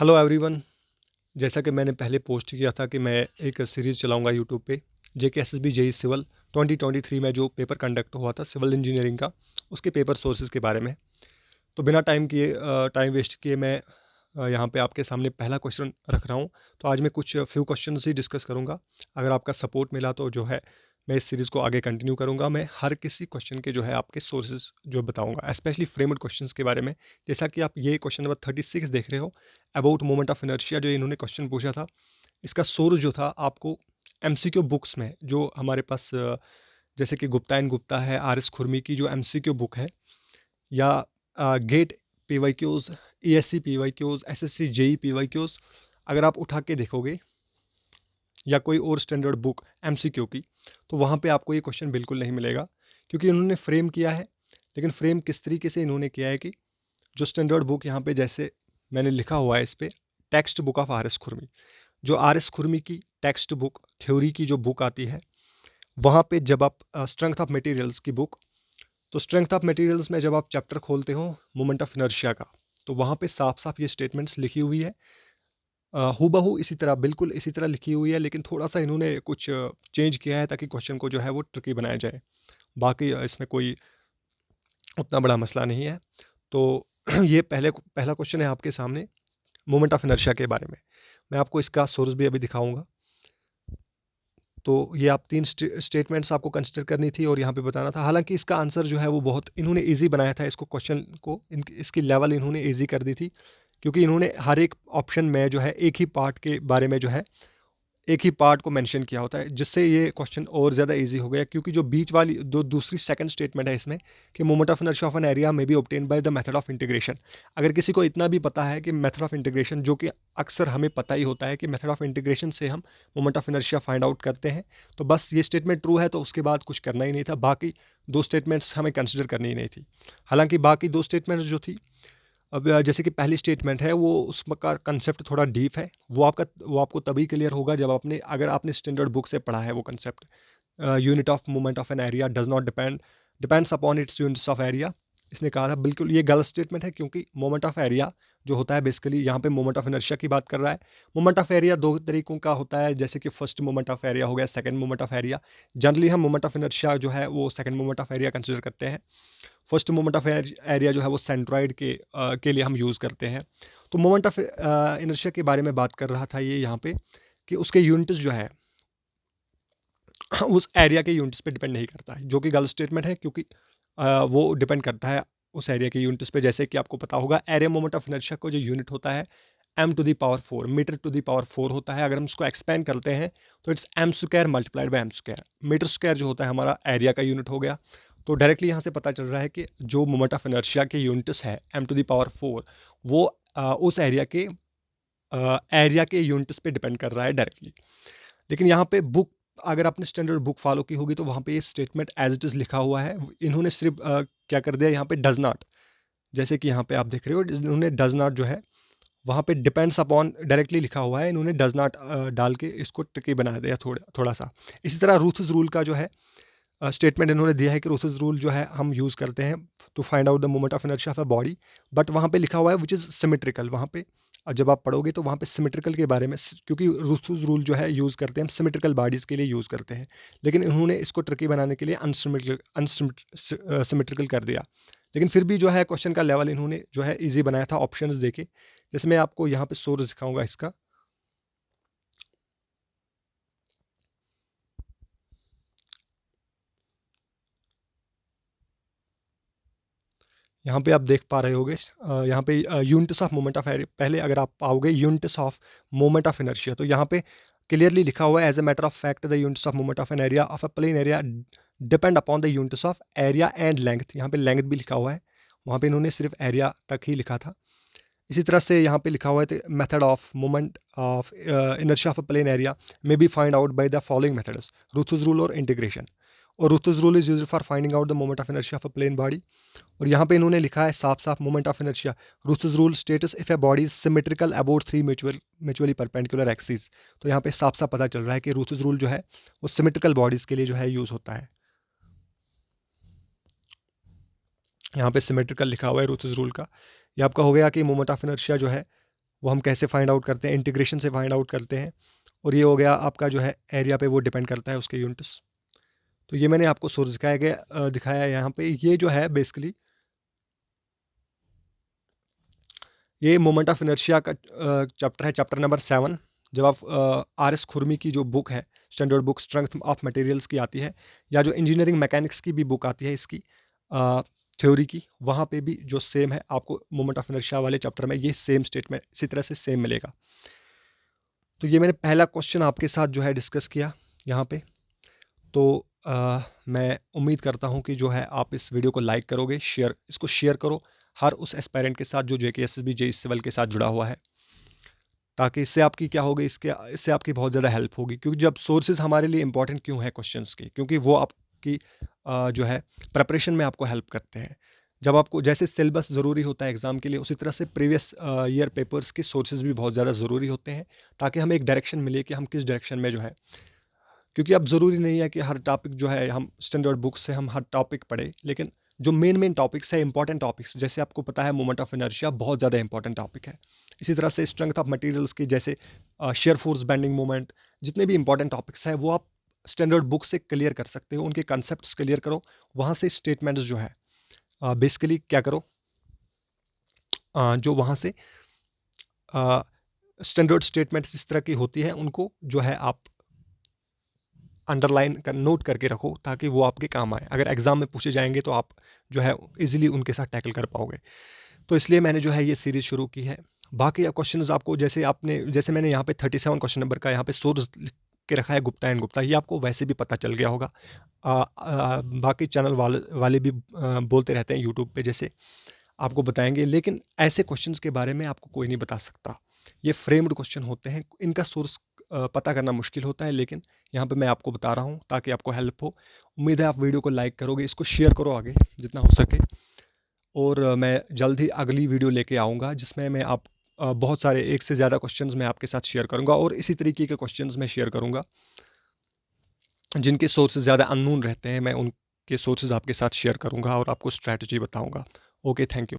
Hello everyone. जैसा कि मैंने पहले पोस्ट किया था कि मैं एक सीरीज़ चलाऊंगा यूट्यूब पे JK SSB जेई सिविल 2023 में जो पेपर कंडक्ट हुआ था सिविल इंजीनियरिंग का, उसके पेपर सोर्सेज के बारे में। तो बिना टाइम वेस्ट किए मैं यहाँ पे आपके सामने पहला क्वेश्चन रख रहा हूँ। तो आज मैं कुछ फ्यू क्वेश्चन ही डिस्कस करूँगा। अगर आपका सपोर्ट मिला तो जो है मैं इस सीरीज़ को आगे कंटिन्यू करूँगा। मैं हर किसी क्वेश्चन के जो है आपके सोर्सेज जो बताऊँगा, स्पेशली फ्रेम्ड क्वेश्चंस के बारे में। जैसा कि आप ये क्वेश्चन नंबर 36 देख रहे हो, अबाउट मोमेंट ऑफ इनर्शिया, जो इन्होंने क्वेश्चन पूछा था, इसका सोर्स जो था आपको MCQ बुक्स में जो हमारे पास जैसे कि गुप्ता एंड गुप्ता है, RS खुरमी की जो MCQ बुक है, या gate PYQs, ESC PYQs, SSC JEE PYQs, अगर आप उठा के देखोगे या कोई और स्टैंडर्ड बुक MCQ की, तो वहाँ पे आपको ये क्वेश्चन बिल्कुल नहीं मिलेगा, क्योंकि इन्होंने फ्रेम किया है। लेकिन फ्रेम किस तरीके से इन्होंने किया है कि जो स्टैंडर्ड बुक यहाँ पे जैसे मैंने लिखा हुआ है इस पे, टेक्स्ट बुक ऑफ RS खुरमी, जो RS खुरमी की टेक्स्ट बुक थ्योरी की जो बुक आती है, वहाँ पे जब आप स्ट्रेंथ ऑफ मटेरियल्स की बुक, तो स्ट्रेंथ ऑफ मटेरियल्स में जब आप चैप्टर खोलते हो मोमेंट ऑफ इनर्शिया का, तो वहाँ पे साफ साफ ये स्टेटमेंट्स लिखी हुई है। हूबहू इसी तरह, बिल्कुल इसी तरह लिखी हुई है, लेकिन थोड़ा सा इन्होंने कुछ चेंज किया है ताकि क्वेश्चन को जो है वो ट्रिकी बनाया जाए। बाकी इसमें कोई उतना बड़ा मसला नहीं है। तो ये पहला क्वेश्चन है आपके सामने मोमेंट ऑफ इनर्शिया के बारे में। मैं आपको इसका सोर्स भी अभी दिखाऊंगा। तो ये आप तीन स्टेटमेंट्स आपको कंसिडर करनी थी और यहाँ पे बताना था। हालांकि इसका आंसर जो है वो बहुत इन्होंने इजी बनाया था, इसको क्वेश्चन को इसकी लेवल इन्होंने इजी कर दी थी, क्योंकि इन्होंने हर एक ऑप्शन में जो है एक ही पार्ट के बारे में जो है एक ही पार्ट को मेंशन किया होता है, जिससे ये क्वेश्चन और ज़्यादा इजी हो गया। क्योंकि जो बीच वाली दूसरी सेकंड स्टेटमेंट है इसमें कि moment of inertia of an area may be obtain by the method of integration, अगर किसी को इतना भी पता है कि मेथड ऑफ इंटीग्रेशन, जो कि अक्सर हमें पता ही होता है कि मेथड ऑफ इंटीग्रेशन से हम moment of inertia find out करते हैं, तो बस ये स्टेटमेंट ट्रू है तो उसके बाद कुछ करना ही नहीं था, बाकी दो स्टेटमेंट्स हमें कंसिडर करनी ही नहीं थी। हालांकि बाकी दो स्टेटमेंट्स जो थी, अब जैसे कि पहली स्टेटमेंट है वो, उसका कंसेप्ट थोड़ा डीप है। वो आपको तभी क्लियर होगा जब आपने, अगर आपने स्टैंडर्ड बुक से पढ़ा है वो concept. Unit of moment of an area does not depends upon its units of area. इसने कहा था, बिल्कुल ये गलत स्टेटमेंट है, क्योंकि मोमेंट ऑफ एरिया जो होता है बेसिकली यहाँ पे मोमेंट ऑफ इनर्शिया की बात कर रहा है। मोमेंट ऑफ एरिया दो तरीकों का होता है, जैसे कि फर्स्ट मोमेंट ऑफ एरिया हो गया, second moment of area. Generally हम मोमेंट ऑफ इनर्शिया जो है वो second moment of area consider करते हैं। फर्स्ट मोमेंट ऑफ एरिया जो है वो सेंट्रॉइड के लिए हम यूज़ करते हैं। तो मोमेंट ऑफ इनर्शिया के बारे में बात कर रहा था ये यहाँ पे, कि उसके यूनिट्स जो है उस एरिया के यूनिट्स पे डिपेंड नहीं करता है, जो कि गलत स्टेटमेंट है, क्योंकि वो डिपेंड करता है उस एरिया के यूनिट्स पे। जैसे कि आपको पता होगा, एरिया मोमेंट ऑफ इनर्शिया को जो यूनिट होता है m⁴, metre to the power 4 होता है। अगर हम उसको एक्सपेंड करते हैं तो it's m² multiplied by m²। Metre square जो होता है हमारा एरिया का यूनिट हो गया। तो डायरेक्टली यहाँ से पता चल रहा है कि जो मोमेंट ऑफ इनर्शिया के यूनिट्स है m⁴, वो उस एरिया के यूनिट्स पे डिपेंड कर रहा है डायरेक्टली। लेकिन यहाँ पे बुक, अगर आपने स्टैंडर्ड बुक फॉलो की होगी तो वहाँ पे ये स्टेटमेंट एज इट इज़ लिखा हुआ है। इन्होंने सिर्फ क्या कर दिया यहाँ पे, डज नॉट, जैसे कि यहाँ पे आप देख रहे हो, इन्होंने डज नॉट जो है वहाँ पे डिपेंड्स अपॉन डायरेक्टली लिखा हुआ है, इन्होंने डज नॉट डाल के इसको ट्रिकी बना दिया थोड़ा थोड़ा सा। इसी तरह रूथ्स रूल का जो है स्टेटमेंट इन्होंने दिया है कि रूथ्स रूल जो है हम यूज़ करते हैं to find out the moment of inertia of a body, but वहाँ पे लिखा हुआ है विच इज़ सिमेट्रिकल। वहाँ पे जब आप पढ़ोगे तो वहाँ पे सिमेट्रिकल के बारे में, क्योंकि रूथ्स रूल जो है यूज़ करते हैं हम सिमेट्रिकल बॉडीज़ के लिए यूज़ करते हैं, लेकिन इन्होंने इसको ट्रिकी बनाने के लिए अनसिमेट्रिकल कर दिया। लेकिन फिर भी जो है क्वेश्चन का लेवल इन्होंने जो है ईजी बनाया था ऑप्शंस देके। जैसे मैं आपको यहाँ पे सोर्स दिखाऊंगा इसका। यहाँ पे आप देख पा रहे होगे, यहाँ पे units of moment of area, पहले अगर आप आओगे units of moment of inertia, तो यहाँ पे क्लियरली लिखा हुआ है, as a matter of fact the units of moment of an area of a plane area depend upon the units of area and length. यहाँ पे लेंथ भी लिखा हुआ है, वहाँ पे इन्होंने सिर्फ एरिया तक ही लिखा था। इसी तरह से यहाँ पे लिखा हुआ है method of moment of inertia of a plane area may be find out by the following methods, Routh's rule और इंटीग्रेशन। और Routh's rule is used for finding out the moment of inertia of a plane body. और यहाँ पे इन्होंने लिखा है साफ साफ, moment of inertia Routh's rule states if a body is symmetrical about 3 mutually perpendicular axis. तो यहाँ पे साफ साफ पता चल रहा है कि रूथ्स रूल जो है वो सिमेट्रिकल बॉडीज़ के लिए जो है यूज़ होता है। यहाँ पे सिमेट्रिकल लिखा हुआ है रूथ्स रूल का। ये आपका हो गया कि मोमेंट ऑफ इनर्शिया जो है वो हम कैसे फाइंड आउट करते हैं, इंटीग्रेशन से फाइंड आउट करते हैं। और ये हो गया आपका जो है एरिया पे वो डिपेंड करता है उसके यूनिट्स। तो ये मैंने आपको सोर्स दिखाया है यहाँ पे। ये जो है बेसिकली ये मोमेंट ऑफ इनर्शिया का चैप्टर है, चैप्टर नंबर 7। जब आप आर एस खुरमी की जो बुक है, standard book strength of materials की आती है, या जो इंजीनियरिंग मैकेनिक्स की भी बुक आती है इसकी थ्योरी की, वहाँ पे भी जो सेम है आपको मोमेंट ऑफ इनर्शिया वाले चैप्टर में ये सेम स्टेटमेंट इसी तरह से सेम मिलेगा। तो ये मैंने पहला क्वेश्चन आपके साथ जो है डिस्कस किया यहाँ पे। तो मैं उम्मीद करता हूँ कि जो है आप इस वीडियो को लाइक करोगे, इसको शेयर करो हर उस एस्पायरेंट के साथ जो JK SSB जेईई सिविल के साथ जुड़ा हुआ है, ताकि इससे आपकी क्या होगी, इससे आपकी बहुत ज़्यादा हेल्प होगी। क्योंकि जब सोर्सेज हमारे लिए इंपॉर्टेंट क्यों है क्वेश्चंस की, क्योंकि वो आपकी जो है प्रिपरेशन में आपको हेल्प करते हैं। जब आपको जैसे सिलेबस ज़रूरी होता है एग्ज़ाम के लिए, उसी तरह से प्रीवियस ईयर पेपर्स के सोर्सेज भी बहुत ज़्यादा ज़रूरी होते हैं, ताकि हमें एक डायरेक्शन मिले कि हम किस डायरेक्शन में जो है। क्योंकि अब ज़रूरी नहीं है कि हर टॉपिक जो है हम स्टैंडर्ड बुक से हम हर टॉपिक पढ़ें, लेकिन जो मेन टॉपिक्स है, इंपॉर्टेंट टॉपिक्स, जैसे आपको पता है मोमेंट ऑफ इनर्शिया बहुत ज़्यादा इंपॉर्टेंट टॉपिक है। इसी तरह से स्ट्रेंथ ऑफ मटेरियल्स की, जैसे शेयर फोर्स, बेंडिंग मोमेंट, जितने भी इंपॉर्टेंट टॉपिक्स हैं वो आप स्टैंडर्ड बुक से क्लियर कर सकते हो। उनके कंसेप्ट क्लियर करो, वहाँ से स्टेटमेंट्स जो है बेसिकली क्या करो, जो वहाँ से स्टैंडर्ड स्टेटमेंट्स इस तरह की होती है, उनको जो है आप अंडरलाइन कर नोट करके रखो, ताकि वो आपके काम आए। अगर एग्ज़ाम में पूछे जाएंगे तो आप जो है इजीली उनके साथ टैकल कर पाओगे। तो इसलिए मैंने जो है ये सीरीज़ शुरू की है। बाकी क्वेश्चंस आपको जैसे मैंने यहाँ पे 37 क्वेश्चन नंबर का यहाँ पे सोर्स लिख के रखा है, गुप्ता एंड गुप्ता, ये आपको वैसे भी पता चल गया होगा। बाकी चैनल वाले भी बोलते रहते हैं यूट्यूब पे, जैसे आपको बताएंगे, लेकिन ऐसे क्वेश्चंस के बारे में आपको कोई नहीं बता सकता। ये फ्रेम्ड क्वेश्चन होते हैं, इनका सोर्स पता करना मुश्किल होता है, लेकिन यहाँ पे मैं आपको बता रहा हूँ ताकि आपको हेल्प हो। उम्मीद है आप वीडियो को लाइक करोगे, इसको शेयर करो आगे जितना हो सके। और मैं जल्द ही अगली वीडियो लेके आऊँगा, जिसमें मैं बहुत सारे, एक से ज़्यादा क्वेश्चंस मैं आपके साथ शेयर करूँगा, और इसी तरीके के क्वेश्चंस मैं शेयर करूँगा जिनके सोर्सेज ज़्यादा अननोन रहते हैं। मैं उनके सोर्सेज आपके साथ शेयर करूँगा और आपको स्ट्रैटेजी बताऊँगा। Okay, thank you.